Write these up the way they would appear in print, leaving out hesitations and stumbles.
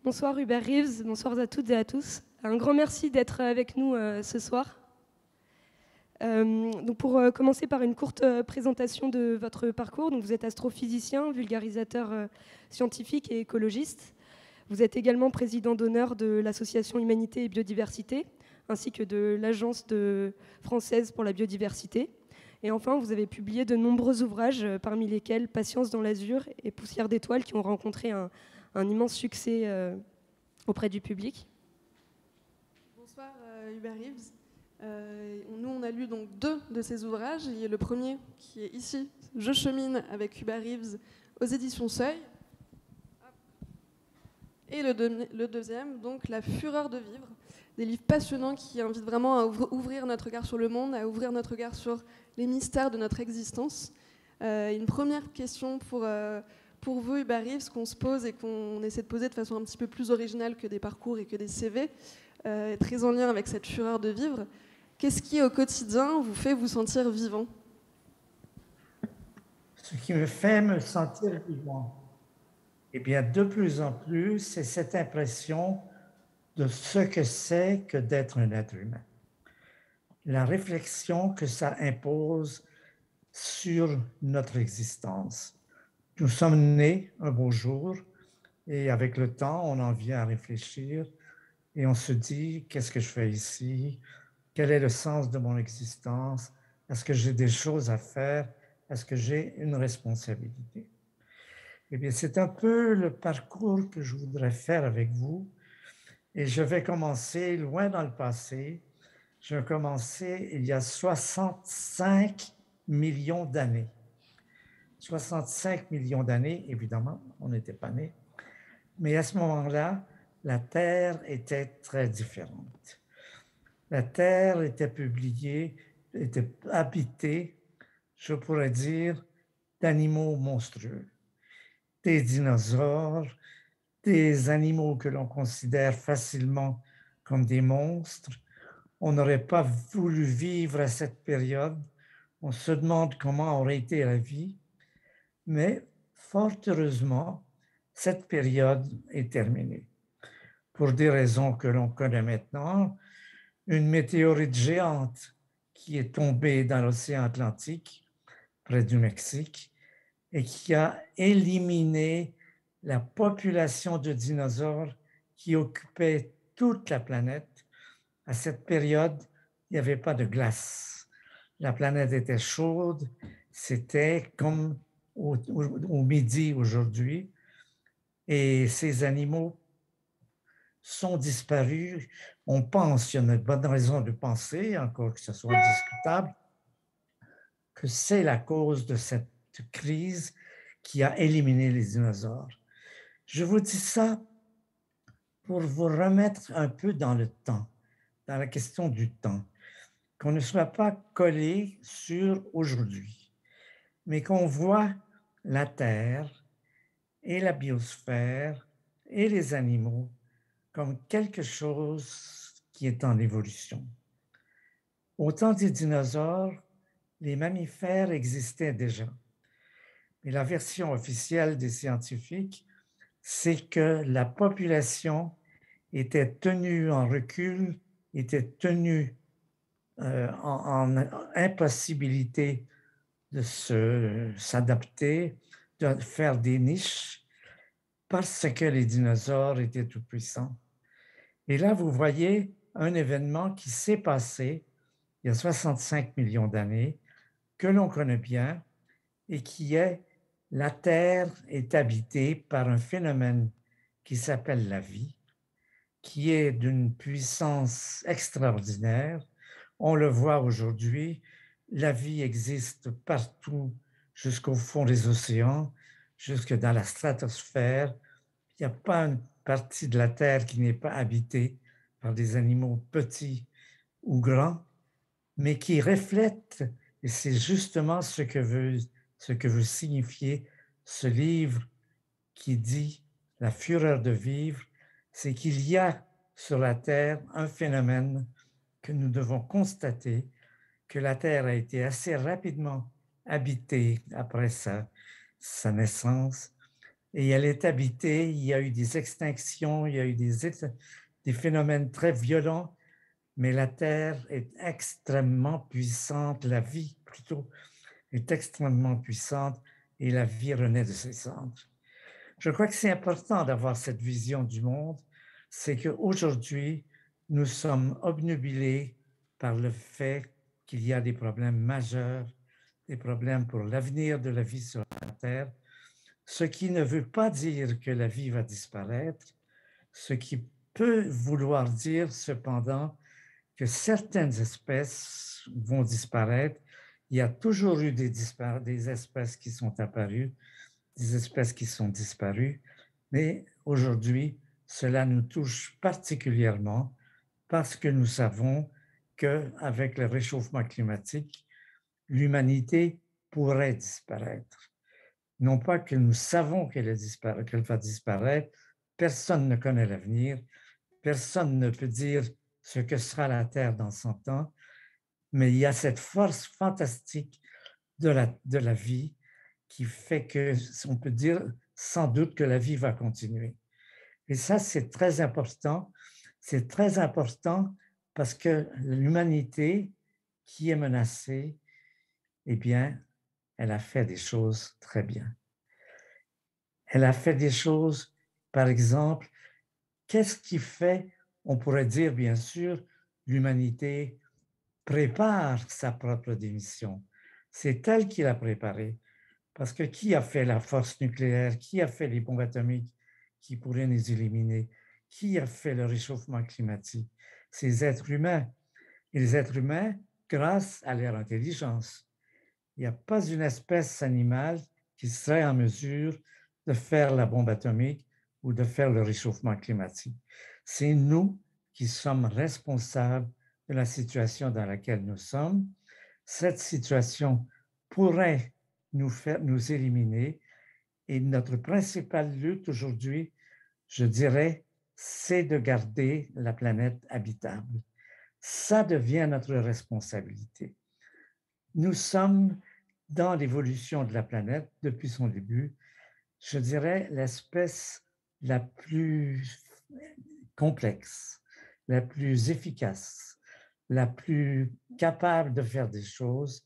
Bonsoir Hubert Reeves, bonsoir à toutes et à tous. Un grand merci d'être avec nous ce soir. Donc pour commencer par une courte présentation de votre parcours, donc vous êtes astrophysicien, vulgarisateur scientifique et écologiste. Vous êtes également président d'honneur de l'association Humanité et Biodiversité, ainsi que de l'Agence française pour la biodiversité. Et enfin, vous avez publié de nombreux ouvrages, parmi lesquels Patience dans l'azur et Poussière d'étoiles, qui ont rencontré un immense succès auprès du public. Bonsoir Hubert Reeves. Nous, on a lu donc 2 de ces ouvrages. Il y a le premier qui est ici, Je chemine avec Hubert Reeves aux éditions Seuil. Et le deuxième, donc La fureur de vivre, des livres passionnants qui invitent vraiment à ouvrir notre regard sur le monde, à ouvrir notre regard sur les mystères de notre existence. Une première question pour vous, Hubert Reeves, qu'on se pose et qu'on essaie de poser de façon un petit peu plus originale que des parcours et que des CV, très en lien avec cette fureur de vivre. Qu'est-ce qui, au quotidien, vous fait vous sentir vivant? Ce qui me fait me sentir vivant, eh bien, de plus en plus, c'est cette impression de ce que c'est que d'être un être humain. La réflexion que ça impose sur notre existence. Nous sommes nés un beau jour et avec le temps, on en vient à réfléchir et on se dit, qu'est-ce que je fais ici? Quel est le sens de mon existence? Est-ce que j'ai des choses à faire? Est-ce que j'ai une responsabilité? Eh bien, c'est un peu le parcours que je voudrais faire avec vous. Et je vais commencer loin dans le passé. Je vais commencer il y a 65 millions d'années. 65 millions d'années, évidemment, on n'était pas nés. Mais à ce moment-là, la Terre était très différente. La Terre était était habitée, je pourrais dire, d'animaux monstrueux. Des dinosaures, des animaux que l'on considère facilement comme des monstres. On n'aurait pas voulu vivre à cette période. On se demande comment aurait été la vie. Mais fort heureusement, cette période est terminée. Pour des raisons que l'on connaît maintenant, une météorite géante qui est tombée dans l'océan Atlantique, près du Mexique, et qui a éliminé la population de dinosaures qui occupait toute la planète. À cette période, il n'y avait pas de glace. La planète était chaude. C'était comme au midi aujourd'hui. Et ces animaux sont disparus. On pense, il y a une bonne raison de penser, encore que ce soit discutable, que c'est la cause de cette crise qui a éliminé les dinosaures. Je vous dis ça pour vous remettre un peu dans le temps, dans la question du temps, qu'on ne soit pas collé sur aujourd'hui, mais qu'on voit la Terre et la biosphère et les animaux comme quelque chose qui est en évolution. Au temps des dinosaures, les mammifères existaient déjà. Mais la version officielle des scientifiques, c'est que la population était tenue en recul, était tenue en impossibilité de s'adapter, de faire des niches, parce que les dinosaures étaient tout puissants. Et là, vous voyez un événement qui s'est passé il y a 65 millions d'années, que l'on connaît bien, et qui est la Terre est habitée par un phénomène qui s'appelle la vie, qui est d'une puissance extraordinaire. On le voit aujourd'hui, la vie existe partout, jusqu'au fond des océans, jusque dans la stratosphère. Il n'y a pas une partie de la Terre qui n'est pas habitée par des animaux petits ou grands, mais qui reflète, et c'est justement ce que veut signifier ce livre qui dit La fureur de vivre, c'est qu'il y a sur la Terre un phénomène que nous devons constater, que la Terre a été assez rapidement habitée après sa naissance, et elle est habitée. Il y a eu des extinctions, il y a eu des phénomènes très violents, mais la Terre est extrêmement puissante, la vie plutôt est extrêmement puissante et la vie renaît de ses cendres. Je crois que c'est important d'avoir cette vision du monde, c'est qu'aujourd'hui, nous sommes obnubilés par le fait qu'il y a des problèmes majeurs, des problèmes pour l'avenir de la vie sur la Terre, ce qui ne veut pas dire que la vie va disparaître, ce qui peut vouloir dire cependant que certaines espèces vont disparaître. Il y a toujours eu des espèces qui sont apparues, des espèces qui sont disparues, mais aujourd'hui, cela nous touche particulièrement parce que nous savons qu'avec le réchauffement climatique, l'humanité pourrait disparaître. Non pas que nous savons qu'elle va disparaître, personne ne connaît l'avenir, personne ne peut dire ce que sera la Terre dans 100 ans, mais il y a cette force fantastique de la vie qui fait que, on peut dire sans doute que la vie va continuer. Et ça, c'est très important. C'est très important parce que l'humanité qui est menacée, eh bien, elle a fait des choses très bien. Elle a fait des choses, par exemple, qu'est-ce qui fait, on pourrait dire bien sûr, l'humanité prépare sa propre démission. C'est elle qui l'a préparée. Parce que qui a fait la force nucléaire? Qui a fait les bombes atomiques qui pourraient nous éliminer? Qui a fait le réchauffement climatique? Ces êtres humains. Et les êtres humains, grâce à leur intelligence. Il n'y a pas une espèce animale qui serait en mesure de faire la bombe atomique ou de faire le réchauffement climatique. C'est nous qui sommes responsables de la situation dans laquelle nous sommes. Cette situation pourrait nous éliminer et notre principale lutte aujourd'hui, je dirais, c'est de garder la planète habitable. Ça devient notre responsabilité. Nous sommes dans l'évolution de la planète depuis son début, je dirais, l'espèce la plus complexe, la plus efficace, la plus capable de faire des choses,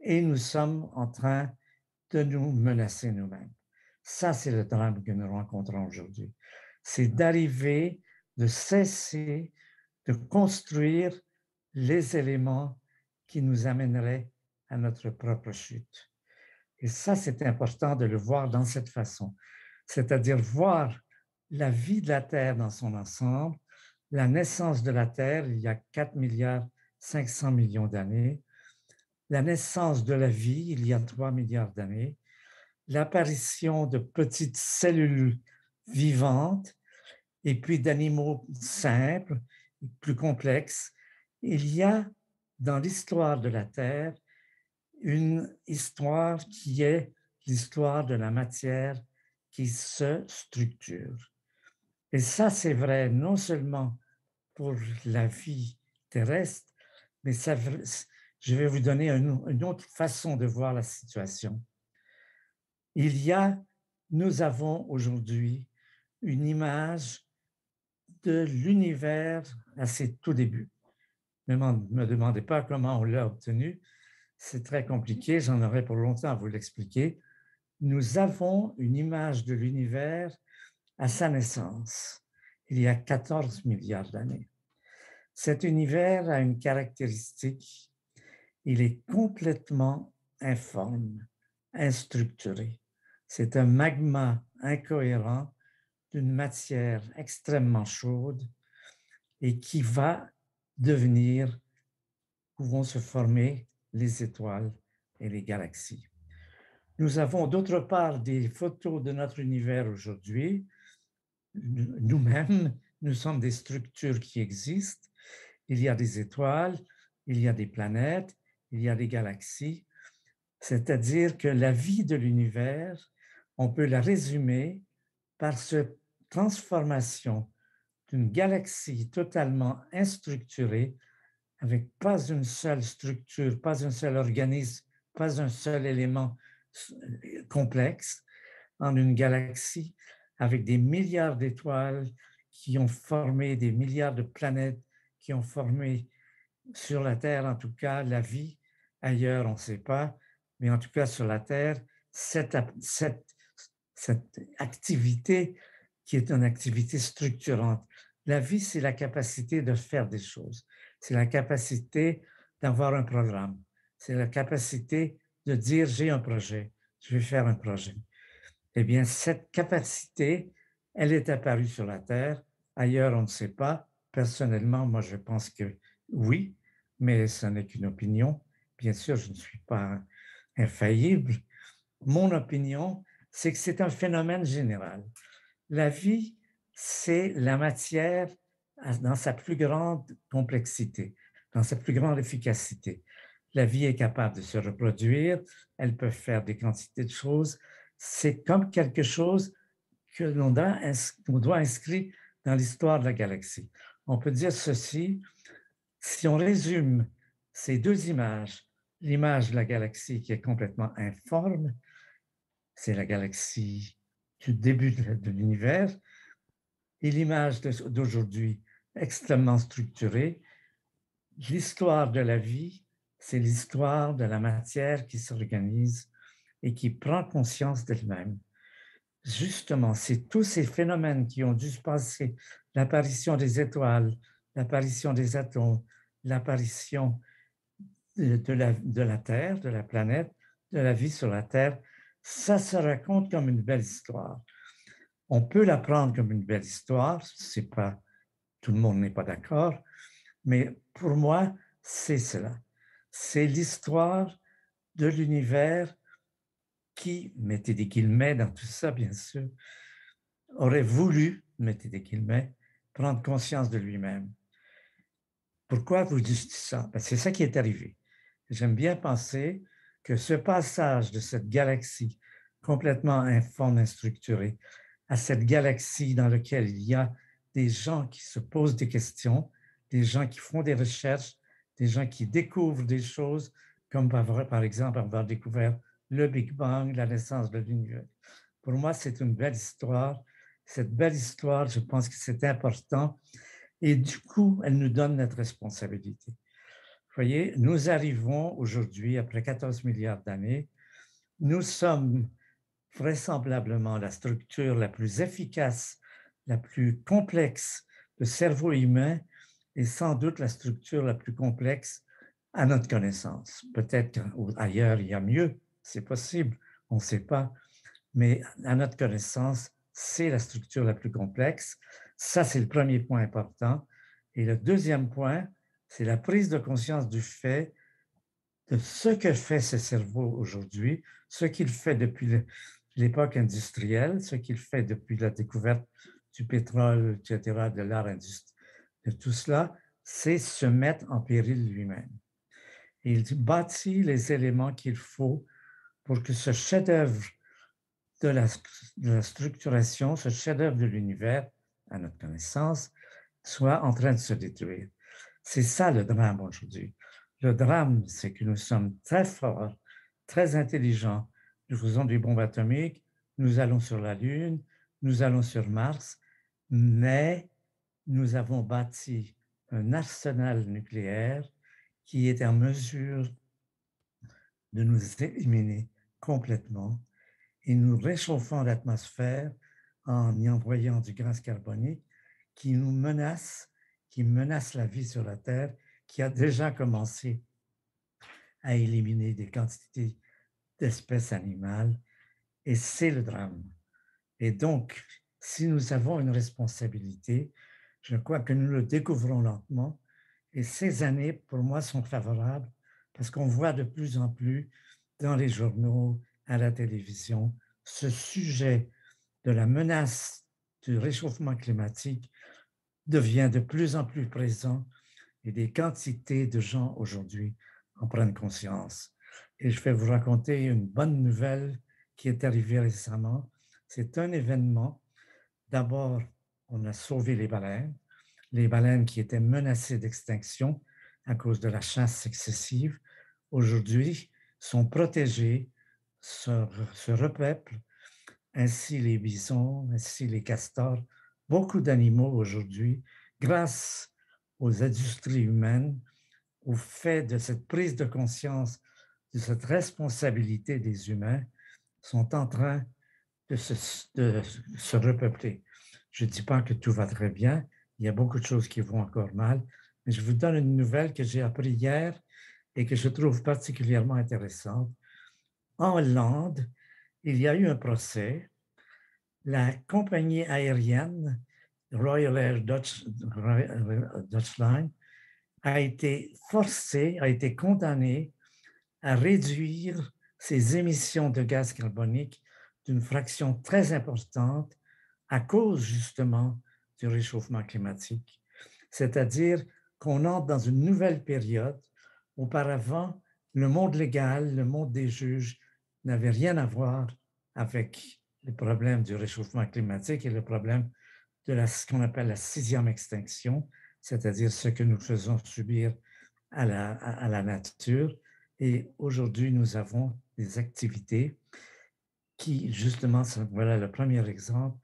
et nous sommes en train de nous menacer nous-mêmes. Ça, c'est le drame que nous rencontrons aujourd'hui. C'est d'arriver, de cesser de construire les éléments qui nous amèneraient à notre propre chute. Et ça, c'est important de le voir dans cette façon, c'est-à-dire voir la vie de la Terre dans son ensemble, la naissance de la Terre il y a 4 milliards 500 millions d'années, la naissance de la vie il y a 3 milliards d'années, l'apparition de petites cellules vivantes et puis d'animaux simples, plus complexes. Il y a dans l'histoire de la Terre une histoire qui est l'histoire de la matière qui se structure. Et ça, c'est vrai non seulement pour la vie terrestre, mais ça, je vais vous donner une autre façon de voir la situation. Nous avons aujourd'hui une image de l'univers à ses tout débuts. Ne me demandez pas comment on l'a obtenu, c'est très compliqué, j'en aurais pour longtemps à vous l'expliquer. Nous avons une image de l'univers à sa naissance, il y a 14 milliards d'années. Cet univers a une caractéristique, il est complètement informe, instructuré. C'est un magma incohérent d'une matière extrêmement chaude et qui va devenir, où vont se former les étoiles et les galaxies. Nous avons d'autre part des photos de notre univers aujourd'hui. Nous-mêmes, nous sommes des structures qui existent. Il y a des étoiles, il y a des planètes, il y a des galaxies. C'est-à-dire que la vie de l'univers, on peut la résumer par cette transformation d'une galaxie totalement instructurée, avec pas une seule structure, pas un seul organisme, pas un seul élément complexe, en une galaxie avec des milliards d'étoiles qui ont formé des milliards de planètes, qui ont formé sur la Terre, en tout cas, la vie. Ailleurs, on ne sait pas, mais en tout cas, sur la Terre, cette activité qui est une activité structurante. La vie, c'est la capacité de faire des choses. C'est la capacité d'avoir un programme. C'est la capacité de dire, j'ai un projet, je vais faire un projet. Eh bien, cette capacité, elle est apparue sur la Terre. Ailleurs, on ne sait pas. Personnellement, moi, je pense que oui, mais ce n'est qu'une opinion. Bien sûr, je ne suis pas infaillible. Mon opinion, c'est que c'est un phénomène général. La vie, c'est la matière dans sa plus grande complexité, dans sa plus grande efficacité. La vie est capable de se reproduire, elle peut faire des quantités de choses. C'est comme quelque chose que l'on doit inscrire dans l'histoire de la galaxie. On peut dire ceci, si on résume ces deux images, l'image de la galaxie qui est complètement informe, c'est la galaxie du début de l'univers, et l'image d'aujourd'hui extrêmement structurée. L'histoire de la vie, c'est l'histoire de la matière qui s'organise et qui prend conscience d'elle-même. Justement, c'est tous ces phénomènes qui ont dû se passer, l'apparition des étoiles, l'apparition des atomes, l'apparition de la Terre, de la planète, de la vie sur la Terre, ça se raconte comme une belle histoire. On peut la prendre comme une belle histoire, c'est pas, tout le monde n'est pas d'accord, mais pour moi, c'est cela. C'est l'histoire de l'univers qui, mettez des guillemets dans tout ça, bien sûr, aurait voulu, mettez des guillemets, prendre conscience de lui-même. Pourquoi vous dites ça? C'est ça qui est arrivé. J'aime bien penser que ce passage de cette galaxie complètement informe et structurée à cette galaxie dans laquelle il y a des gens qui se posent des questions, des gens qui font des recherches, des gens qui découvrent des choses, comme par exemple avoir découvert le Big Bang, la naissance de l'univers. Pour moi, c'est une belle histoire. Cette belle histoire, je pense que c'est important et du coup, elle nous donne notre responsabilité. Vous voyez, nous arrivons aujourd'hui, après 14 milliards d'années, nous sommes vraisemblablement la structure la plus efficace, la plus complexe de cerveau humain et sans doute la structure la plus complexe à notre connaissance. Peut-être qu'ailleurs, il y a mieux, c'est possible, on ne sait pas, mais à notre connaissance, c'est la structure la plus complexe. Ça, c'est le premier point important. Et le deuxième point, c'est la prise de conscience du fait de ce que fait ce cerveau aujourd'hui, ce qu'il fait depuis l'époque industrielle, ce qu'il fait depuis la découverte du pétrole, etc., de l'art industriel, de tout cela, c'est se mettre en péril lui-même. Il bâtit les éléments qu'il faut pour que ce chef-d'œuvre de la structuration, ce chef-d'œuvre de l'univers, à notre connaissance, soit en train de se détruire. C'est ça le drame aujourd'hui. Le drame, c'est que nous sommes très forts, très intelligents. Nous faisons des bombes atomiques, nous allons sur la Lune, nous allons sur Mars, mais nous avons bâti un arsenal nucléaire qui est en mesure de nous éliminer complètement et nous réchauffons l'atmosphère en y envoyant du gaz carbonique qui nous menace, qui menace la vie sur la Terre, qui a déjà commencé à éliminer des quantités d'espèces animales. Et c'est le drame. Et donc, si nous avons une responsabilité, je crois que nous le découvrons lentement. Et ces années, pour moi, sont favorables parce qu'on voit de plus en plus dans les journaux, à la télévision, ce sujet de la menace du réchauffement climatique devient de plus en plus présent et des quantités de gens aujourd'hui en prennent conscience. Et je vais vous raconter une bonne nouvelle qui est arrivée récemment. C'est un événement. D'abord, on a sauvé les baleines qui étaient menacées d'extinction à cause de la chasse excessive. Aujourd'hui, sont protégées, se repeuplent ainsi les bisons, ainsi les castors, beaucoup d'animaux aujourd'hui, grâce aux industries humaines, au fait de cette prise de conscience, de cette responsabilité des humains, sont en train de se repeupler. Je ne dis pas que tout va très bien, il y a beaucoup de choses qui vont encore mal, mais je vous donne une nouvelle que j'ai appris hier et que je trouve particulièrement intéressante. En Hollande, il y a eu un procès. La compagnie aérienne Royal Air Dutchline a été forcée, a été condamnée à réduire ses émissions de gaz carbonique d'une fraction très importante à cause justement du réchauffement climatique. C'est-à-dire qu'on entre dans une nouvelle période. Auparavant, le monde légal, le monde des juges n'avait rien à voir avec les problèmes du réchauffement climatique et le problème de ce qu'on appelle la sixième extinction, c'est-à-dire ce que nous faisons subir à la nature. Et aujourd'hui, nous avons des activités qui, justement, voilà le premier exemple,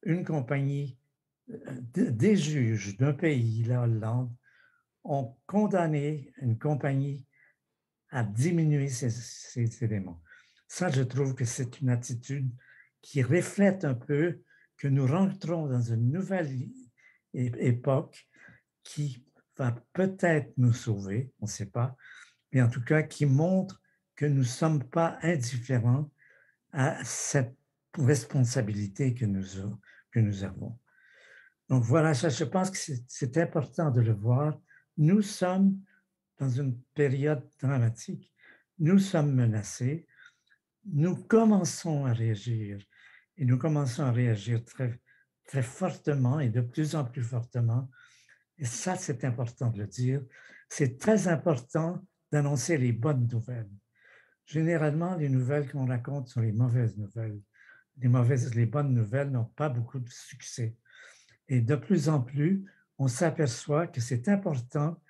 une compagnie, des juges d'un pays, la Hollande, ont condamné une compagnie à diminuer ces éléments. Ça, je trouve que c'est une attitude qui reflète un peu que nous rentrons dans une nouvelle époque qui va peut-être nous sauver, on ne sait pas, mais en tout cas qui montre que nous ne sommes pas indifférents à cette responsabilité que nous avons. Donc voilà, je pense que c'est important de le voir. Nous sommes dans une période dramatique. Nous sommes menacés. Nous commençons à réagir et nous commençons à réagir très, très fortement et de plus en plus fortement. Et ça, c'est important de le dire. C'est très important d'annoncer les bonnes nouvelles. Généralement, les nouvelles qu'on raconte sont les mauvaises nouvelles. Les bonnes nouvelles n'ont pas beaucoup de succès. Et de plus en plus, on s'aperçoit que c'est important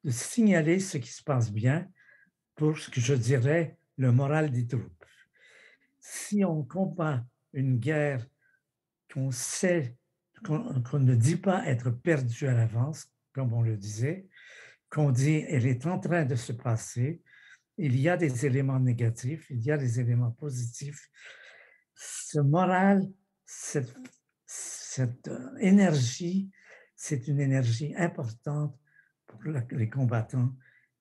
de signaler ce qui se passe bien pour ce que je dirais le moral des troupes. Si on combat une guerre qu'on sait, qu'on ne dit pas être perdue à l'avance, comme on le disait, qu'on dit elle est en train de se passer, il y a des éléments négatifs, il y a des éléments positifs. Ce moral, cette énergie, c'est une énergie importante pour les combattants.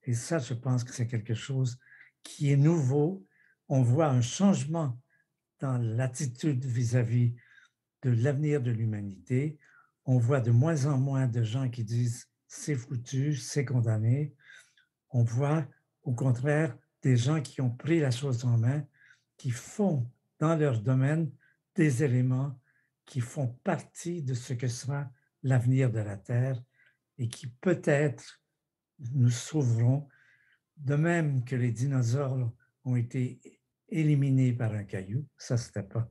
Et ça, je pense que c'est quelque chose qui est nouveau. On voit un changement dans l'attitude vis-à-vis de l'avenir de l'humanité. On voit de moins en moins de gens qui disent c'est foutu, c'est condamné. On voit au contraire des gens qui ont pris la chose en main, qui font dans leur domaine des éléments qui font partie de ce que sera l'avenir de la Terre et qui peut-être nous sauveront, de même que les dinosaures ont été éliminés par un caillou. Ça, ce n'était pas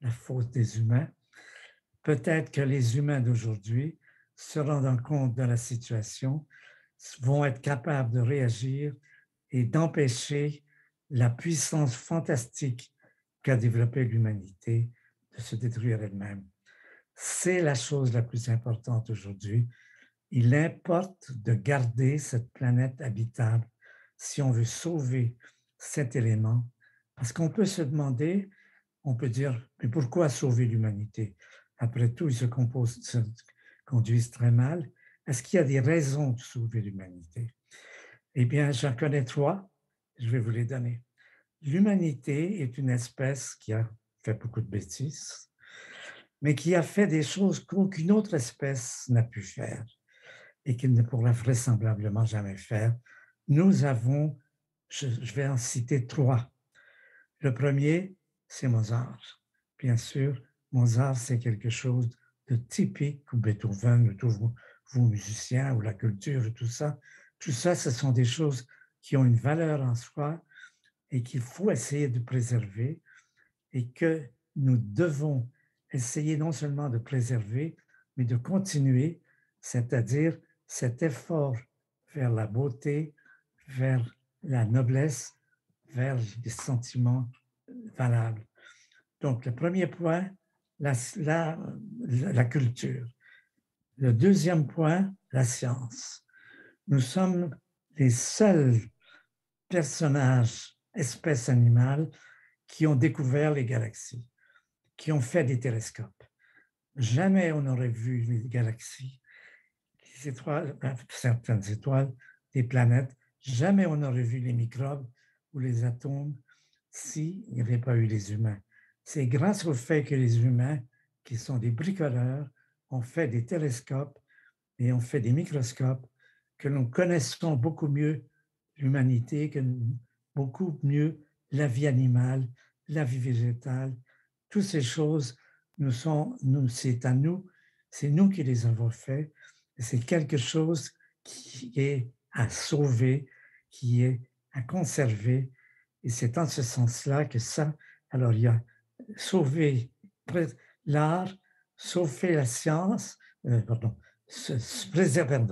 la faute des humains. Peut-être que les humains d'aujourd'hui, se rendant compte de la situation, vont être capables de réagir et d'empêcher la puissance fantastique qu'a développée l'humanité de se détruire elle-même. C'est la chose la plus importante aujourd'hui. Il importe de garder cette planète habitable si on veut sauver cet élément. Parce qu'on peut se demander, on peut dire, mais pourquoi sauver l'humanité? Après tout, ils se conduisent très mal. Est-ce qu'il y a des raisons de sauver l'humanité? Eh bien, j'en connais trois. Je vais vous les donner. L'humanité est une espèce qui a fait beaucoup de bêtises, mais qui a fait des choses qu'aucune autre espèce n'a pu faire et qu'il ne pourra vraisemblablement jamais faire. Nous avons, je vais en citer trois. Le premier, c'est Mozart. Bien sûr, Mozart, c'est quelque chose de typique, ou Beethoven, ou tous vous musiciens, ou la culture, et tout ça. Tout ça, ce sont des choses qui ont une valeur en soi et qu'il faut essayer de préserver et que nous devons essayer non seulement de préserver, mais de continuer, c'est-à-dire cet effort vers la beauté, vers la noblesse, vers des sentiments valables. Donc, le premier point, la culture. Le deuxième point, la science. Nous sommes les seuls personnages, espèces animales, qui ont découvert les galaxies, qui ont fait des télescopes. Jamais on n'aurait vu les galaxies, les étoiles, certaines étoiles, des planètes. Jamais on n'aurait vu les microbes ou les atomes s'il n'y avait pas eu les humains. C'est grâce au fait que les humains, qui sont des bricoleurs, ont fait des télescopes et ont fait des microscopes que nous connaissons beaucoup mieux l'humanité, beaucoup mieux la vie animale, la vie végétale. Toutes ces choses, c'est à nous, c'est nous qui les avons fait. C'est quelque chose qui est à sauver, qui est à conserver. Et c'est en ce sens-là que ça, alors il y a sauver l'art, sauver la science, préserver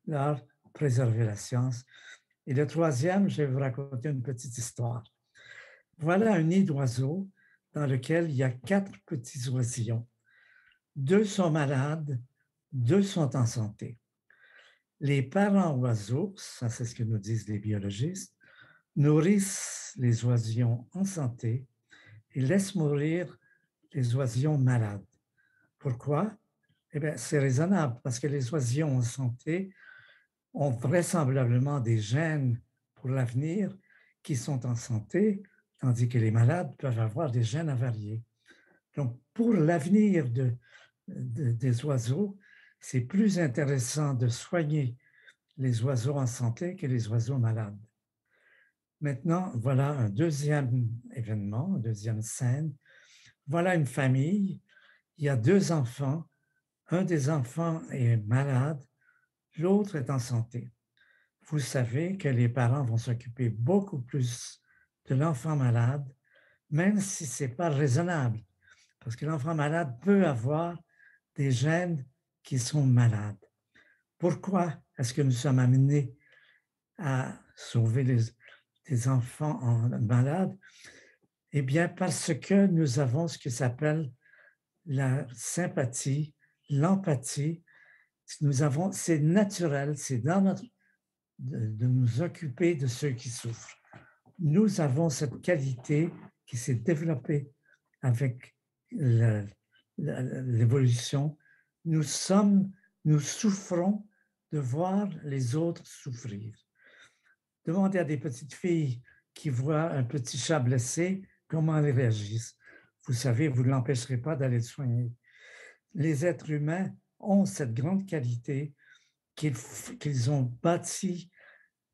l'art, préserver la science. Et le troisième, je vais vous raconter une petite histoire. Voilà un nid d'oiseaux dans lequel il y a 4 petits oisillons. 2 sont malades, 2 sont en santé. Les parents oiseaux, ça c'est ce que nous disent les biologistes, nourrissent les oisillons en santé et laissent mourir les oisillons malades. Pourquoi? Eh bien, c'est raisonnable parce que les oisillons en santé ont vraisemblablement des gènes pour l'avenir qui sont en santé, tandis que les malades peuvent avoir des gènes avariés. Donc, pour l'avenir des oiseaux, c'est plus intéressant de soigner les oiseaux en santé que les oiseaux malades. Maintenant, voilà un deuxième événement, une deuxième scène. Voilà une famille, il y a 2 enfants. Un des enfants est malade, l'autre est en santé. Vous savez que les parents vont s'occuper beaucoup plus de l'enfant malade, même si ce n'est pas raisonnable, parce que l'enfant malade peut avoir des gènes qui sont malades. Pourquoi est-ce que nous sommes amenés à sauver les enfants malades? Eh bien, parce que nous avons ce qui s'appelle la sympathie, l'empathie. C'est naturel, c'est dans notre de nous occuper de ceux qui souffrent. Nous avons cette qualité qui s'est développée avec l'évolution. Nous souffrons de voir les autres souffrir. Demandez à des petites filles qui voient un petit chat blessé, comment elles réagissent. Vous savez, vous ne l'empêcherez pas d'aller le soigner. Les êtres humains ont cette grande qualité qu'ils ont bâti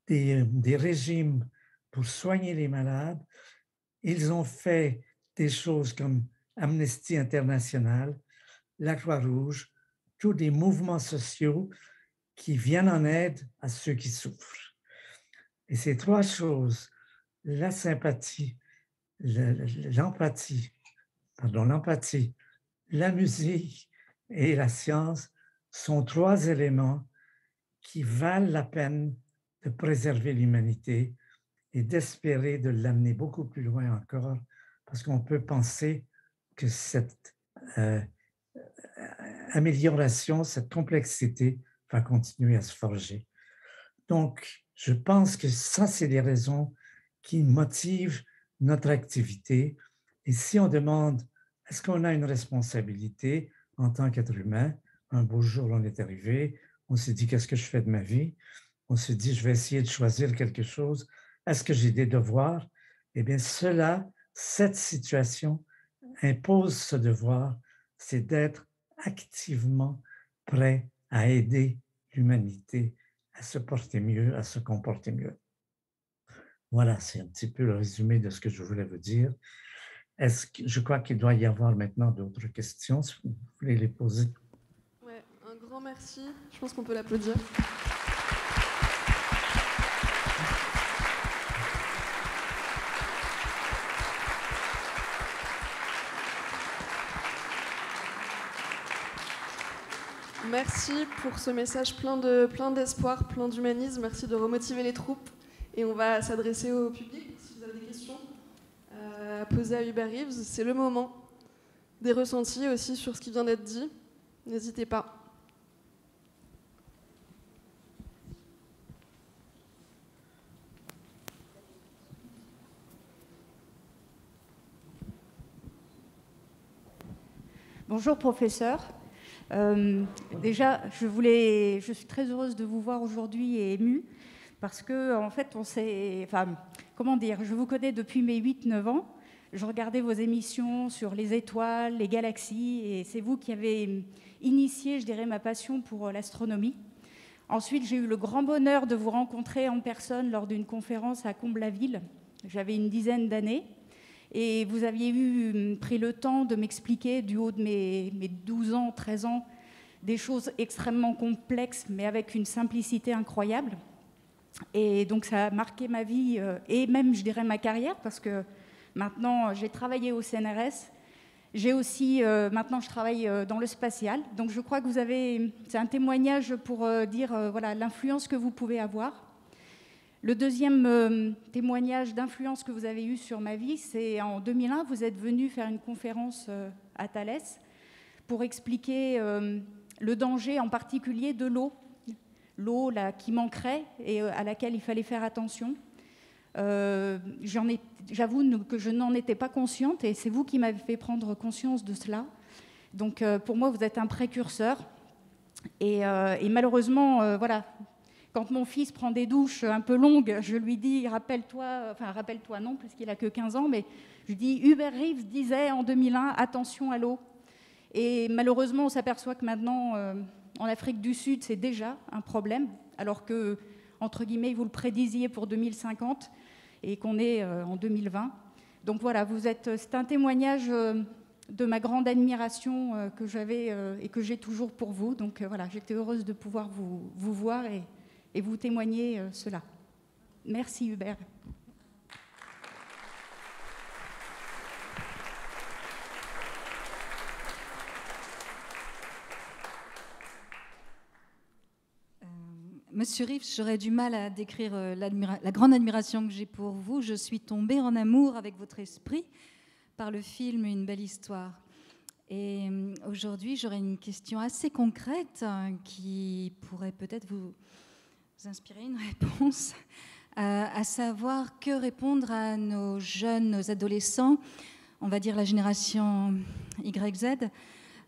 des régimes pour soigner les malades. Ils ont fait des choses comme Amnesty International, la Croix-Rouge, tous des mouvements sociaux qui viennent en aide à ceux qui souffrent. Et ces 3 choses, la sympathie, l'empathie, la musique et la science sont 3 éléments qui valent la peine de préserver l'humanité et d'espérer de l'amener beaucoup plus loin encore, parce qu'on peut penser que cette amélioration, cette complexité va continuer à se forger. Donc, je pense que ça, c'est les raisons qui motivent notre activité. Et si on demande, est-ce qu'on a une responsabilité en tant qu'être humain? Un beau jour, on est arrivé, on s'est dit, qu'est-ce que je fais de ma vie? On s'est dit, je vais essayer de choisir quelque chose. Est-ce que j'ai des devoirs? Eh bien, cette situation impose ce devoir, c'est d'être activement prêt à aider l'humanité à se porter mieux, à se comporter mieux. Voilà, c'est un petit peu le résumé de ce que je voulais vous dire. Je crois qu'il doit y avoir maintenant d'autres questions, si vous voulez les poser. Ouais, un grand merci. Je pense qu'on peut l'applaudir. Merci pour ce message plein d'espoir, plein d'humanisme. Merci de remotiver les troupes. Et on va s'adresser au public si vous avez des questions. à poser à Hubert Reeves. C'est le moment des ressentis aussi sur ce qui vient d'être dit. N'hésitez pas. Bonjour professeur. Déjà, je suis très heureuse de vous voir aujourd'hui et émue parce que en fait, je vous connais depuis mes 8-9 ans. Je regardais vos émissions sur les étoiles, les galaxies, et c'est vous qui avez initié, je dirais, ma passion pour l'astronomie. Ensuite, j'ai eu le grand bonheur de vous rencontrer en personne lors d'une conférence à Comble-la-Ville. J'avais une dizaine d'années. Et vous aviez pris le temps de m'expliquer, du haut de mes 12 ans, 13 ans, des choses extrêmement complexes, mais avec une simplicité incroyable. Et donc, ça a marqué ma vie et même, je dirais, ma carrière, parce que maintenant, j'ai travaillé au CNRS. J'ai aussi, maintenant, je travaille dans le spatial. Donc, je crois que c'est un témoignage pour dire voilà, l'influence que vous pouvez avoir. Le deuxième témoignage d'influence que vous avez eu sur ma vie, c'est en 2001, vous êtes venu faire une conférence à Thalès pour expliquer le danger en particulier de l'eau. L'eau qui manquerait et à laquelle il fallait faire attention. J'avoue que je n'en étais pas consciente et c'est vous qui m'avez fait prendre conscience de cela. Donc pour moi, vous êtes un précurseur. Et malheureusement, voilà. Quand mon fils prend des douches un peu longues, je lui dis, rappelle-toi non, puisqu'il n'a que 15 ans, mais je dis, Hubert Reeves disait en 2001, attention à l'eau. Et malheureusement, on s'aperçoit que maintenant, en Afrique du Sud, c'est déjà un problème, alors que, entre guillemets, vous le prédisiez pour 2050 et qu'on est en 2020. Donc voilà, c'est un témoignage de ma grande admiration que j'avais et que j'ai toujours pour vous. Donc voilà, j'étais heureuse de pouvoir vous voir et vous témoigner cela. Merci Hubert. Monsieur Reeves, j'aurais du mal à décrire la grande admiration que j'ai pour vous. Je suis tombée en amour avec votre esprit par le film Une belle histoire. Et aujourd'hui, j'aurais une question assez concrète qui pourrait peut-être vous inspirer une réponse, à savoir que répondre à nos jeunes, nos adolescents, on va dire la génération YZ,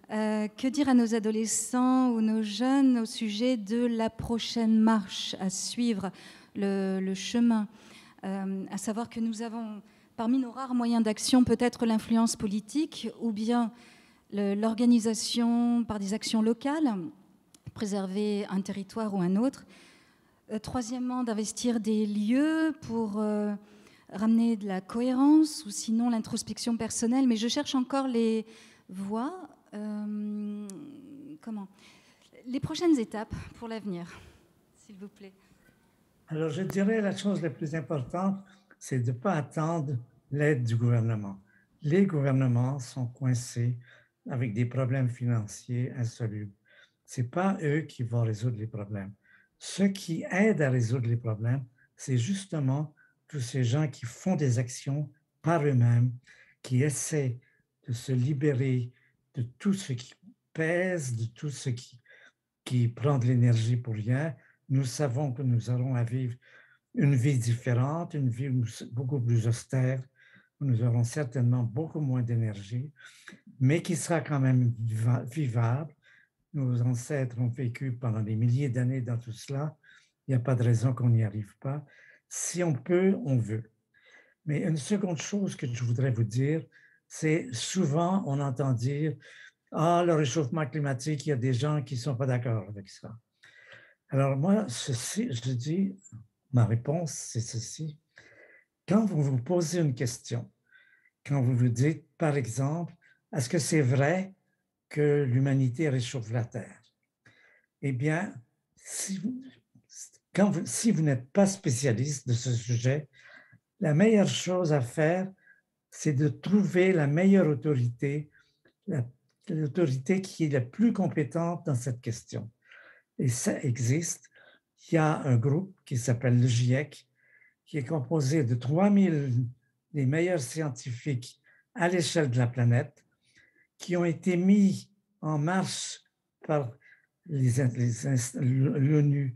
que dire à nos adolescents ou nos jeunes au sujet de la prochaine marche à suivre, le chemin, à savoir que nous avons, parmi nos rares moyens d'action, peut-être l'influence politique ou bien l'organisation par des actions locales, préserver un territoire ou un autre. Troisièmement, d'investir des lieux pour ramener de la cohérence ou sinon l'introspection personnelle. Mais je cherche encore les voies. Les prochaines étapes pour l'avenir, s'il vous plaît. Alors, je dirais la chose la plus importante, c'est de ne pas attendre l'aide du gouvernement. Les gouvernements sont coincés avec des problèmes financiers insolubles. Ce n'est pas eux qui vont résoudre les problèmes. Ceux qui aident à résoudre les problèmes, c'est justement tous ces gens qui font des actions par eux-mêmes, qui essaient de se libérer de tout ce qui pèse, de tout ce qui prend de l'énergie pour rien. Nous savons que nous aurons à vivre une vie différente, une vie beaucoup plus austère, où nous aurons certainement beaucoup moins d'énergie, mais qui sera quand même vivable. Nos ancêtres ont vécu pendant des milliers d'années dans tout cela. Il n'y a pas de raison qu'on n'y arrive pas. Si on peut, on veut. Mais une seconde chose que je voudrais vous dire, c'est souvent on entend dire « Ah, le réchauffement climatique, il y a des gens qui ne sont pas d'accord avec ça. » Alors moi, je dis, ma réponse, c'est ceci. Quand vous vous posez une question, quand vous vous dites, par exemple, est-ce que c'est vrai que l'humanité réchauffe la Terre? Eh bien, si vous n'êtes pas spécialiste de ce sujet, la meilleure chose à faire, c'est de trouver la meilleure autorité, l'autorité qui est la plus compétente dans cette question. Et ça existe. Il y a un groupe qui s'appelle le GIEC, qui est composé de 3000 les meilleurs scientifiques à l'échelle de la planète qui ont été mis en marche par l'ONU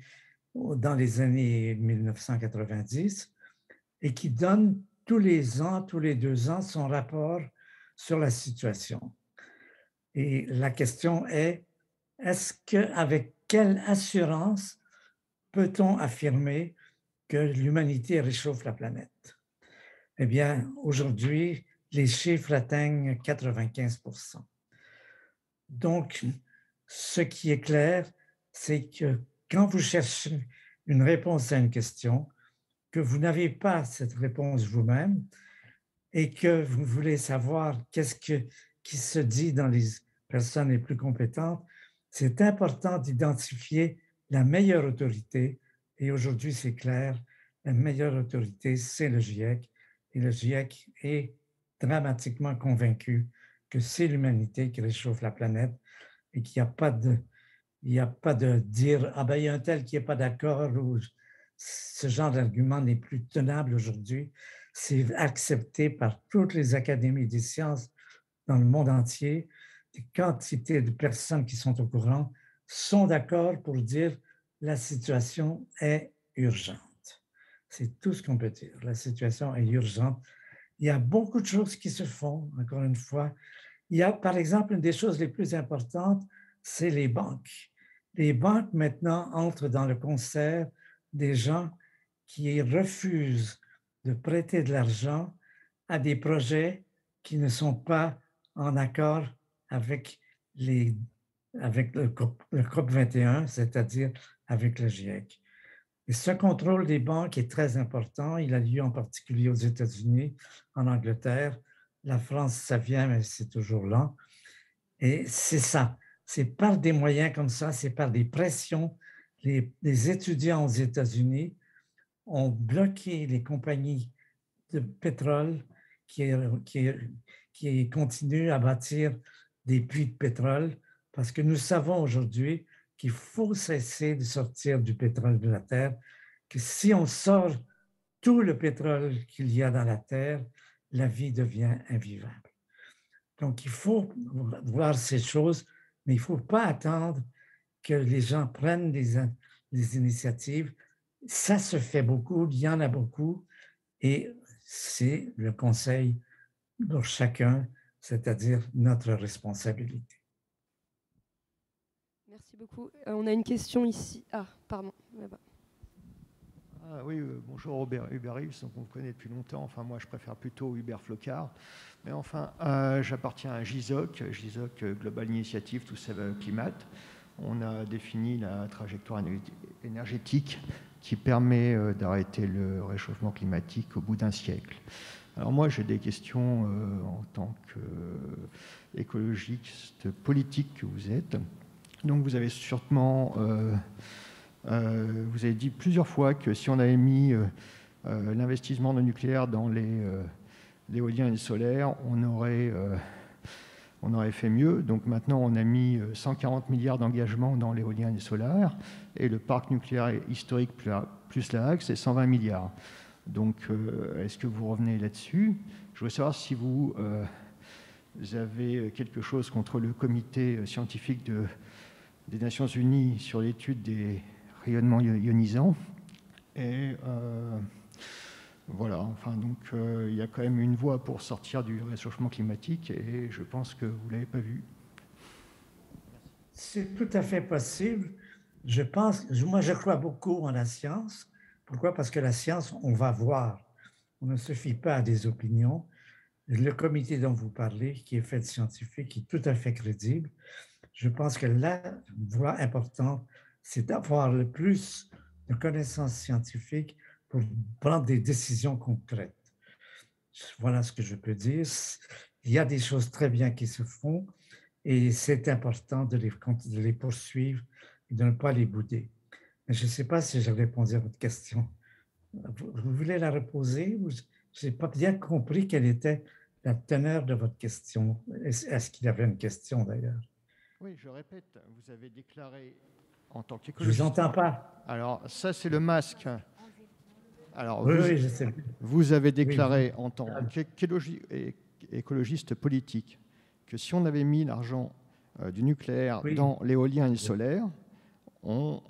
dans les années 1990 et qui donne tous les ans, tous les 2 ans, son rapport sur la situation. Et la question est, avec quelle assurance peut-on affirmer que l'humanité réchauffe la planète? Eh bien, aujourd'hui, les chiffres atteignent 95%. Donc, ce qui est clair, c'est que quand vous cherchez une réponse à une question, que vous n'avez pas cette réponse vous-même et que vous voulez savoir qui se dit dans les personnes les plus compétentes, c'est important d'identifier la meilleure autorité. Et aujourd'hui, c'est clair, la meilleure autorité, c'est le GIEC. Et le GIEC est dramatiquement convaincu que c'est l'humanité qui réchauffe la planète et qu'il n'y a pas de dire « Ah ben, il y a un tel qui n'est pas d'accord » ou ce genre d'argument n'est plus tenable aujourd'hui. C'est accepté par toutes les académies des sciences dans le monde entier. Des quantités de personnes qui sont au courant sont d'accord pour dire la situation est urgente. C'est tout ce qu'on peut dire. La situation est urgente. Il y a beaucoup de choses qui se font, encore une fois. Il y a, par exemple, une des choses les plus importantes, c'est les banques. Les banques, maintenant, entrent dans le concert des gens qui refusent de prêter de l'argent à des projets qui ne sont pas en accord avec le COP21, c'est-à-dire avec le GIEC. Et ce contrôle des banques est très important. Il a lieu en particulier aux États-Unis, en Angleterre. La France, ça vient, mais c'est toujours lent. Et c'est ça. C'est par des moyens comme ça, c'est par des pressions. Les étudiants aux États-Unis ont bloqué les compagnies de pétrole qui continuent à bâtir des puits de pétrole parce que nous savons aujourd'hui qu'il faut cesser de sortir du pétrole de la terre, que si on sort tout le pétrole qu'il y a dans la terre, la vie devient invivable. Donc, il faut voir ces choses, mais il ne faut pas attendre que les gens prennent des initiatives. Ça se fait beaucoup, il y en a beaucoup, et c'est le conseil pour chacun, c'est-à-dire notre responsabilité. Merci beaucoup. On a une question ici. Ah, pardon. Là-bas. Ah, oui, bonjour Hubert Reeves, donc on me connaît depuis longtemps. Enfin, moi, je préfère plutôt Hubert Flocard. Mais enfin, j'appartiens à GISOC Global Initiative to Save Climate. On a défini la trajectoire énergétique qui permet d'arrêter le réchauffement climatique au bout d'un siècle. Alors moi, j'ai des questions en tant qu'écologiste politique que vous êtes. Donc vous avez sûrement... vous avez dit plusieurs fois que si on avait mis l'investissement dans le nucléaire dans l'éolien et le solaire, on aurait fait mieux. Donc maintenant, on a mis 140 milliards d'engagement dans l'éolien et le solaire, et le parc nucléaire historique plus la Hague, c'est 120 milliards. Donc, est-ce que vous revenez là-dessus? Je voudrais savoir si vous avez quelque chose contre le comité scientifique des Nations Unies sur l'étude des rayonnements ionisants. Et voilà, enfin, donc il y a quand même une voie pour sortir du réchauffement climatique et je pense que vous ne l'avez pas vu. C'est tout à fait possible. Moi, je crois beaucoup en la science. Pourquoi? Parce que la science, on va voir. On ne se fie pas à des opinions. Le comité dont vous parlez, qui est fait de scientifiques, qui est tout à fait crédible, je pense que la voie importante, c'est d'avoir le plus de connaissances scientifiques pour prendre des décisions concrètes. Voilà ce que je peux dire. Il y a des choses très bien qui se font et c'est important de les poursuivre et de ne pas les bouder. Mais je ne sais pas si j'ai répondu à votre question. Vous voulez la reposer? Je n'ai pas bien compris quelle était la teneur de votre question. Est-ce qu'il y avait une question d'ailleurs? Oui, je répète, vous avez déclaré en tant Je ne qu'écologiste... vous entends pas. Alors, ça, c'est le masque. Alors, Oui, oui, je sais. vous avez déclaré Oui. en tant qu'écologiste politique que si on avait mis l'argent du nucléaire Oui. dans l'éolien et le solaire, on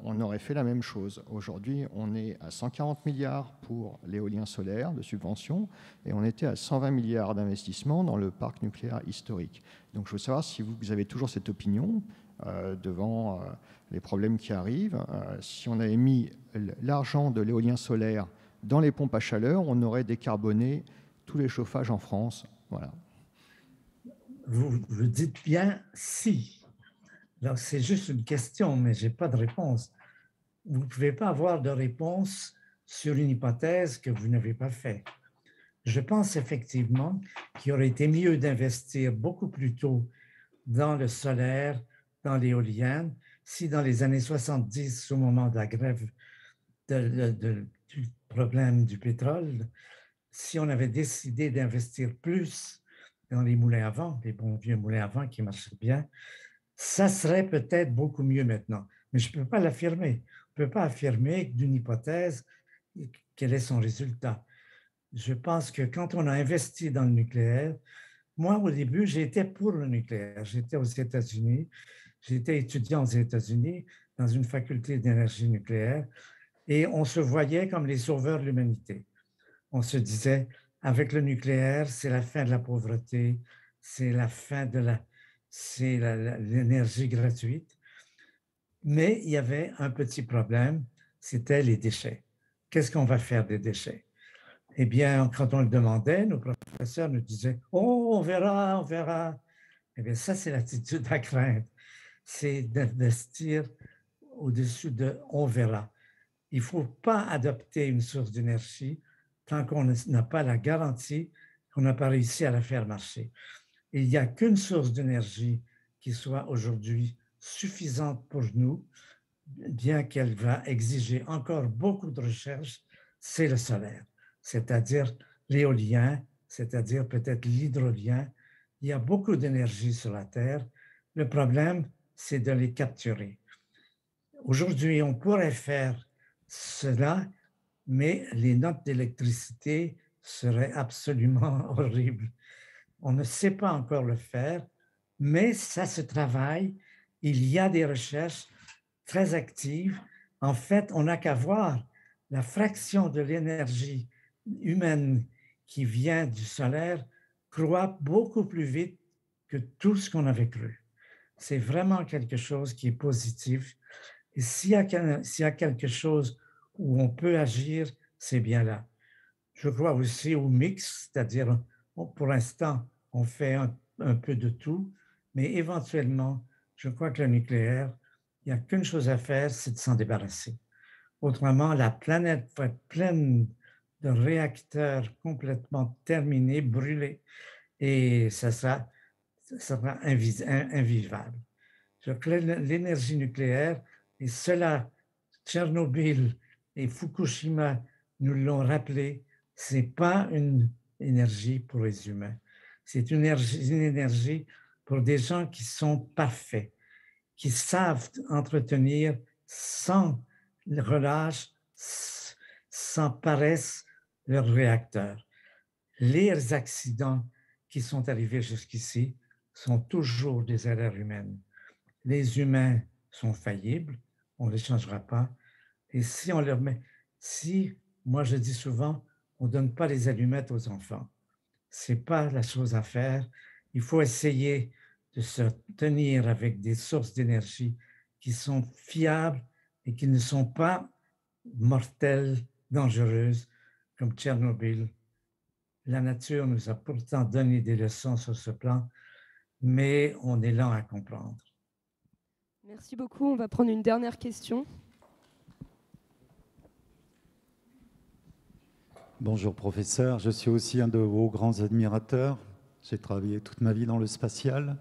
aurait fait la même chose. Aujourd'hui, on est à 140 milliards pour l'éolien solaire de subventions et on était à 120 milliards d'investissements dans le parc nucléaire historique. Donc je veux savoir si vous avez toujours cette opinion devant les problèmes qui arrivent. Si on avait mis l'argent de l'éolien solaire dans les pompes à chaleur, on aurait décarboné tous les chauffages en France. Voilà. Vous dites bien si. Alors, c'est juste une question, mais je n'ai pas de réponse. Vous ne pouvez pas avoir de réponse sur une hypothèse que vous n'avez pas faite. Je pense effectivement qu'il aurait été mieux d'investir beaucoup plus tôt dans le solaire, dans l'éolienne, si dans les années 70, au moment de la grève du problème du pétrole, si on avait décidé d'investir plus dans les moulins à vent, les bons vieux moulins à vent qui marchaient bien, ça serait peut-être beaucoup mieux maintenant. Mais je ne peux pas l'affirmer. On ne peut pas affirmer d'une hypothèse quel est son résultat. Je pense que quand on a investi dans le nucléaire, moi, au début, j'étais pour le nucléaire. J'étais aux États-Unis, j'étais étudiant aux États-Unis dans une faculté d'énergie nucléaire et on se voyait comme les sauveurs de l'humanité. On se disait, avec le nucléaire, c'est la fin de la pauvreté, c'est la fin de l'énergie gratuite. Mais il y avait un petit problème, c'était les déchets. Qu'est-ce qu'on va faire des déchets? Eh bien, quand on le demandait, nos professeurs nous disaient « Oh, on verra, on verra ». Eh bien, ça, c'est l'attitude à craindre. C'est d'investir au-dessus de « on verra ». Il ne faut pas adopter une source d'énergie tant qu'on n'a pas la garantie qu'on n'a pas réussi à la faire marcher. Il n'y a qu'une source d'énergie qui soit aujourd'hui suffisante pour nous, bien qu'elle va exiger encore beaucoup de recherche, c'est le solaire, c'est-à-dire l'éolien, c'est-à-dire peut-être l'hydrolien. Il y a beaucoup d'énergie sur la Terre. Le problème, c'est de les capturer. Aujourd'hui, on pourrait faire cela, mais les notes d'électricité seraient absolument horribles. On ne sait pas encore le faire, mais ça se travaille. Il y a des recherches très actives. En fait, on n'a qu'à voir la fraction de l'énergie humaine qui vient du solaire croît beaucoup plus vite que tout ce qu'on avait cru. C'est vraiment quelque chose qui est positif. Et s'il y a quelque chose où on peut agir, c'est bien là. Je crois aussi au mix, c'est-à-dire, pour l'instant, on fait un peu de tout, mais éventuellement, je crois que le nucléaire, il n'y a qu'une chose à faire, c'est de s'en débarrasser. Autrement, la planète va être pleine de réacteurs complètement terminés, brûlés, et ça sera invivable. Je crois que l'énergie nucléaire, et cela, Tchernobyl et Fukushima nous l'ont rappelé, ce n'est pas une énergie pour les humains. C'est une énergie pour des gens qui sont parfaits, qui savent entretenir sans relâche, sans paresse leurs réacteurs. Les accidents qui sont arrivés jusqu'ici sont toujours des erreurs humaines. Les humains sont faillibles, on ne les changera pas. Et si on leur met, moi je dis souvent, on ne donne pas les allumettes aux enfants. Ce n'est pas la chose à faire. Il faut essayer de se tenir avec des sources d'énergie qui sont fiables et qui ne sont pas mortelles, dangereuses, comme Tchernobyl. La nature nous a pourtant donné des leçons sur ce plan, mais on est lent à comprendre. Merci beaucoup. On va prendre une dernière question. Bonjour professeur, je suis aussi un de vos grands admirateurs. J'ai travaillé toute ma vie dans le spatial.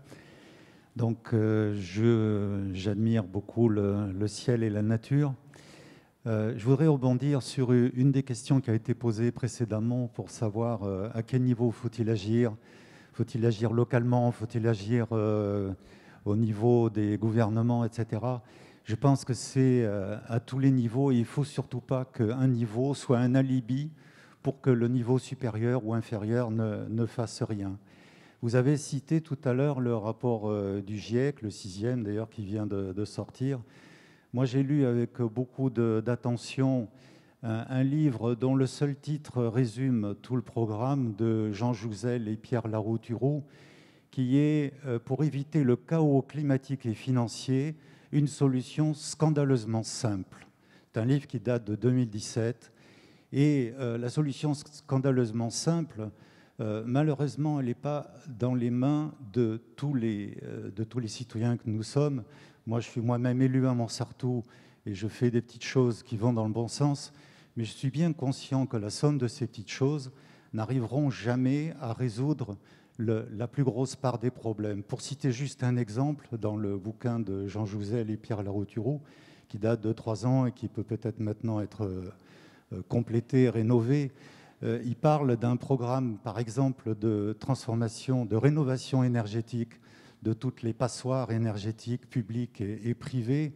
Donc j'admire beaucoup le ciel et la nature. Je voudrais rebondir sur une des questions qui a été posée précédemment pour savoir à quel niveau faut-il agir. Faut-il agir localement? Faut-il agir au niveau des gouvernements, etc. Je pense que c'est à tous les niveaux, et il ne faut surtout pas qu'un niveau soit un alibi pour que le niveau supérieur ou inférieur ne fasse rien. Vous avez cité tout à l'heure le rapport du GIEC, le 6e d'ailleurs, qui vient de sortir. Moi, j'ai lu avec beaucoup d'attention un livre dont le seul titre résume tout le programme de Jean Jouzel et Pierre Larouturou, qui est pour éviter le chaos climatique et financier, une solution scandaleusement simple. C'est un livre qui date de 2017 et la solution scandaleusement simple, malheureusement, elle n'est pas dans les mains de tous les citoyens que nous sommes. Moi, je suis moi-même élu à Montsartou et je fais des petites choses qui vont dans le bon sens, mais je suis bien conscient que la somme de ces petites choses n'arriveront jamais à résoudre la plus grosse part des problèmes. Pour citer juste un exemple, dans le bouquin de Jean Jouzel et Pierre Larouturou, qui date de 3 ans et qui peut peut-être maintenant être complété, rénové, il parle d'un programme, par exemple, de transformation, de rénovation énergétique de toutes les passoires énergétiques publiques et privées,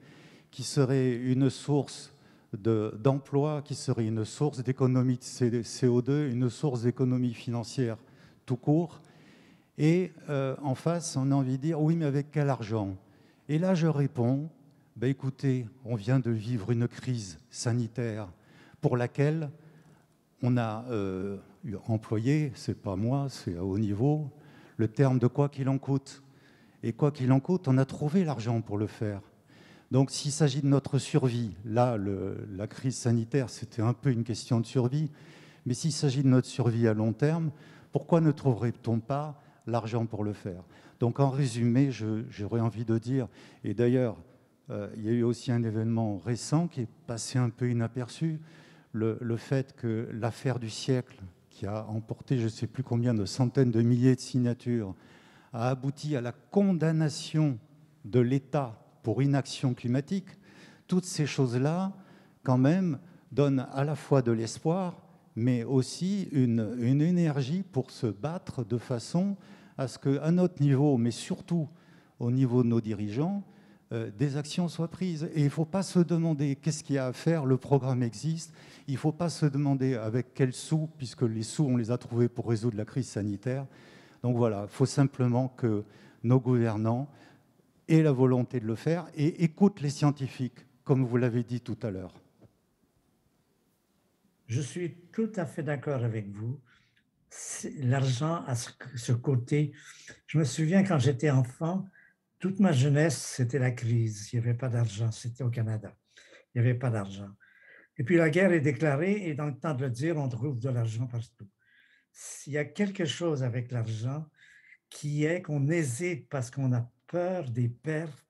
qui serait une source d'emploi, qui serait une source d'économie de CO2, une source d'économie financière tout court. Et en face, on a envie de dire, oui, mais avec quel argent? Et là, je réponds, ben, écoutez, on vient de vivre une crise sanitaire pour laquelle on a employé, c'est pas moi, c'est à haut niveau, le terme de quoi qu'il en coûte. Et quoi qu'il en coûte, on a trouvé l'argent pour le faire. Donc s'il s'agit de notre survie, là, la crise sanitaire, c'était un peu une question de survie, mais s'il s'agit de notre survie à long terme, pourquoi ne trouverait-on pas l'argent pour le faire? Donc en résumé, j'aurais envie de dire, et d'ailleurs, il y a eu aussi un événement récent qui est passé un peu inaperçu, le fait que l'affaire du siècle, qui a emporté je ne sais plus combien de centaines de milliers de signatures, a abouti à la condamnation de l'État pour inaction climatique, toutes ces choses-là, quand même, donnent à la fois de l'espoir, mais aussi une énergie pour se battre de façon à ce qu'à notre niveau, mais surtout au niveau de nos dirigeants, des actions soient prises. Et il ne faut pas se demander qu'est-ce qu'il y a à faire, le programme existe. Il ne faut pas se demander avec quels sous, puisque les sous, on les a trouvés pour résoudre la crise sanitaire. Donc voilà, il faut simplement que nos gouvernants aient la volonté de le faire et écoutent les scientifiques, comme vous l'avez dit tout à l'heure. Je suis tout à fait d'accord avec vous. L'argent a ce côté. Je me souviens quand j'étais enfant, toute ma jeunesse, c'était la crise. Il n'y avait pas d'argent. C'était au Canada. Il n'y avait pas d'argent. Et puis la guerre est déclarée et dans le temps de le dire, on trouve de l'argent partout. Il y a quelque chose avec l'argent qui est qu'on hésite parce qu'on a peur des pertes,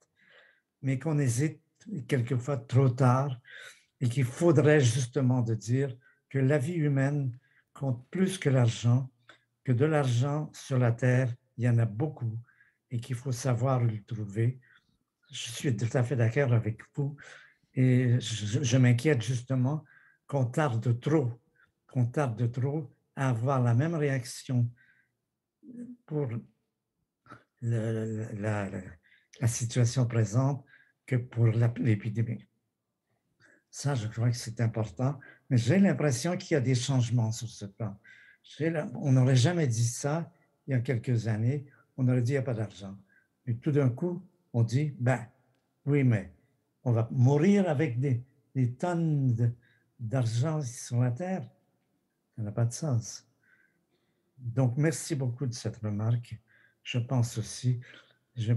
mais qu'on hésite quelquefois trop tard et qu'il faudrait justement de dire que la vie humaine compte plus que l'argent, que de l'argent sur la terre, il y en a beaucoup et qu'il faut savoir le trouver. Je suis tout à fait d'accord avec vous et je m'inquiète justement qu'on tarde trop à avoir la même réaction pour la situation présente que pour l'épidémie. Ça, je crois que c'est important, mais j'ai l'impression qu'il y a des changements sur ce plan. On n'aurait jamais dit ça il y a quelques années, on aurait dit il n'y a pas d'argent. Mais tout d'un coup, on dit, ben oui, mais on va mourir avec des tonnes d'argent sur la Terre. Ça n'a pas de sens. Donc, merci beaucoup de cette remarque. Je pense aussi,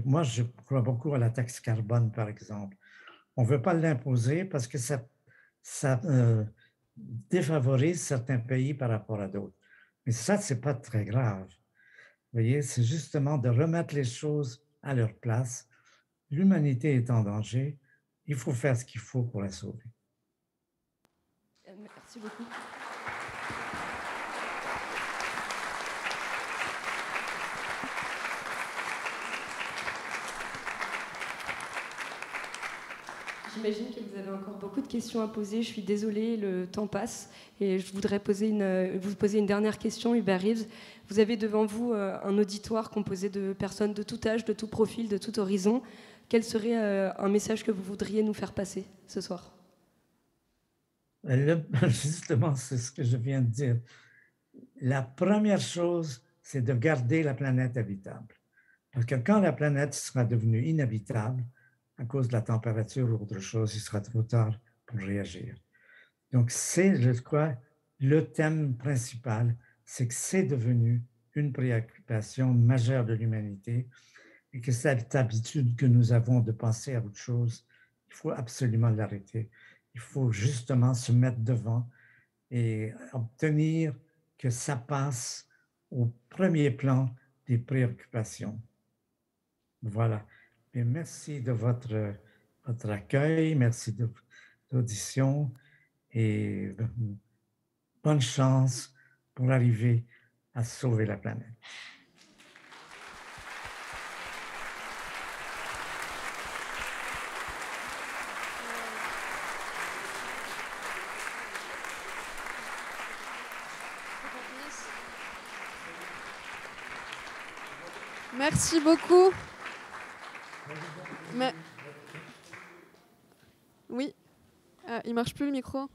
moi, je crois beaucoup à la taxe carbone, par exemple. On ne veut pas l'imposer parce que ça défavorise certains pays par rapport à d'autres. Mais ça, ce n'est pas très grave. Vous voyez, c'est justement de remettre les choses à leur place. L'humanité est en danger. Il faut faire ce qu'il faut pour la sauver. Merci beaucoup. J'imagine que vous avez encore beaucoup de questions à poser. Je suis désolée, le temps passe. Et je voudrais vous poser une dernière question, Hubert Reeves. Vous avez devant vous un auditoire composé de personnes de tout âge, de tout profil, de tout horizon. quel serait un message que vous voudriez nous faire passer ce soir? Justement, c'est ce que je viens de dire. La première chose, c'est de garder la planète habitable. Parce que quand la planète sera devenue inhabitable, à cause de la température ou autre chose, il sera trop tard pour réagir. Donc, c'est, je crois, le thème principal, c'est que c'est devenu une préoccupation majeure de l'humanité et que cette habitude que nous avons de penser à autre chose, il faut absolument l'arrêter. Il faut justement se mettre devant et obtenir que ça passe au premier plan des préoccupations. Voilà. Et merci de votre accueil, merci de l'audition et bonne chance pour arriver à sauver la planète. Merci beaucoup. Mais... Oui, il marche plus le micro.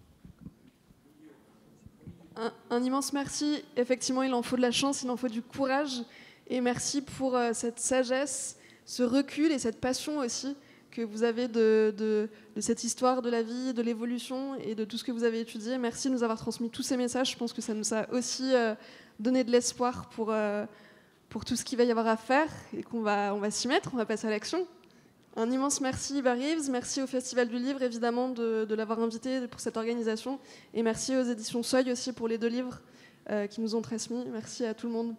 Un immense merci. Effectivement, il en faut de la chance, il en faut du courage. Et merci pour cette sagesse, ce recul et cette passion aussi que vous avez de cette histoire de la vie, de l'évolution et de tout ce que vous avez étudié. Merci de nous avoir transmis tous ces messages. Je pense que ça nous a aussi donné de l'espoir pour tout ce qu'il va y avoir à faire et on va s'y mettre, on va passer à l'action. Un immense merci Hubert Reeves, merci au Festival du Livre évidemment de l'avoir invité pour cette organisation et merci aux éditions Seuil aussi pour les 2 livres qui nous ont transmis. Merci à tout le monde.